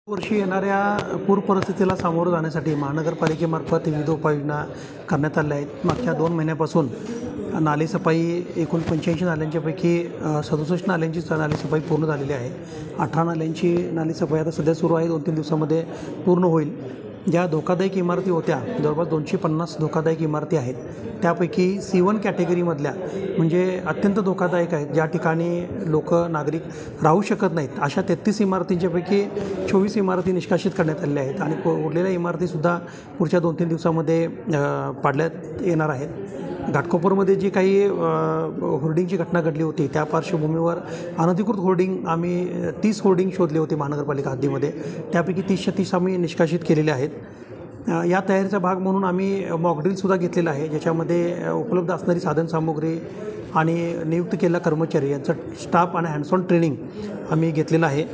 वर्षी येणाऱ्या पूर परिस्थितीला सामोरं जाण्यासाठी महानगरपालिकेमार्फत विविध उपाययोजना करण्यात आल्या आहेत। मागच्या 2 महिन्यापासून नालेसफाई एकूण 85 नाल्यांच्यापैकी 67 नाल्यांची नालेसफाई पूर्ण झालेली आहे। 18 नाल्यांची नालेसफाई आता सध्या सुरू आहे, 2-3 दिवसामध्ये पूर्ण होईल। ज्या धोकादायक इमारती होत्या, जवळपास 250 धोकादायक इमारती आहेत, त्यापैकी C1 कॅटेगरीमधल्या म्हणजे अत्यंत धोकादायक आहेत, ज्या ठिकाणी नागरिक राहू शकत नाहीत, अशा 33 इमारतींच्यापैकी 24 इमारती निष्कासित करण्यात आलेल्या आहेत आणि उरलेल्या इमारतीसुद्धा पुढच्या 2-3 दिवसामध्ये पाडण्यात येणार आहेत। घाटकोपरमध्ये जी काही होर्डिंगची घटना घडली होती, त्या पार्श्वभूमीवर अनधिकृत होर्डिंग आम्ही 30 होर्डिंग शोधले होते महानगरपालिका हद्दीमध्ये, त्यापैकी 30च्या 30 आम्ही निष्कासित केलेले आहेत। या तयारीचा भाग म्हणून आम्ही मॉकड्रिलसुद्धा घेतलेला आहे, ज्याच्यामध्ये उपलब्ध असणारी साधनसामुग्री आणि नियुक्त केलेला कर्मचारी यांचं स्टाफ आणि हँड्स ऑन ट्रेनिंग आम्ही घेतलेलं आहे।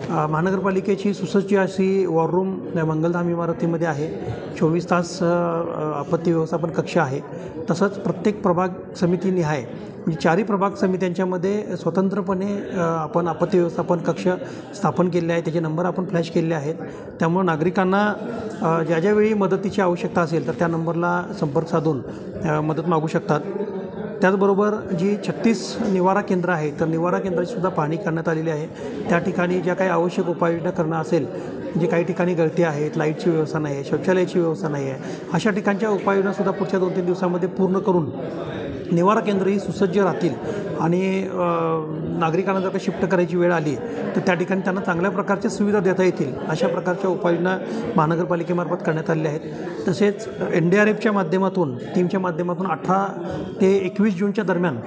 महानगरपालिकेची सुसज्ज अशी वॉर रूम मंगलधाम इमारतीमध्ये आहे। 24 तास आपत्ती व्यवस्थापन कक्ष आहे। तसंच प्रत्येक प्रभाग समितीनिहाय म्हणजे 4ही प्रभाग समित्यांच्यामध्ये स्वतंत्रपणे आपण आपत्ती व्यवस्थापन कक्ष स्थापन केले आहे, त्याचे नंबर आपण फ्लॅश केलेले आहेत। त्यामुळे नागरिकांना ज्यावेळी मदतीची आवश्यकता असेल तर त्या नंबरला संपर्क साधून मदत मागू शकतात। त्याचबरोबर जी 36 निवारा केंद्र आहेत, तर निवारा केंद्राचीसुद्धा पाहणी करण्यात आलेली आहे। त्या ठिकाणी ज्या काही आवश्यक उपाययोजना करणं असेल, म्हणजे काही ठिकाणी गळती आहेत, लाईटची व्यवस्था नाही आहे, शौचालयाची व्यवस्था नाही आहे, अशा ठिकाणच्या उपाययोजनासुद्धा पुढच्या 2-3 दिवसामध्ये पूर्ण करून निवारा केंद्र ही सुसज्ज राहतील आणि नागरिकांना जर का शिफ्ट करायची वेळ आली तर त्या ठिकाणी त्यांना चांगल्या प्रकारच्या सुविधा देता येतील, अशा प्रकारच्या उपाययोजना महानगरपालिकेमार्फत करण्यात आलेल्या आहेत। तसेच NDRFच्या माध्यमातून टीमच्या माध्यमातून 18 ते 21 जूनच्या दरम्यान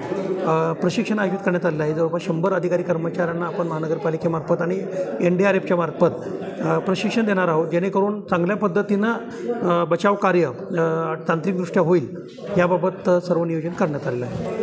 प्रशिक्षण आयोजित करण्यात आलेलं आहे। जवळपास 100 अधिकारी कर्मचाऱ्यांना आपण महानगरपालिकेमार्फत आणि NDRFच्या मार्फत प्रशिक्षण देणार आहोत, जेणेकरून चांगल्या पद्धतीनं बचाव कार्य तांत्रिकदृष्ट्या होईल, याबाबत सर्व नियोजन करण्यात आलेलं आहे।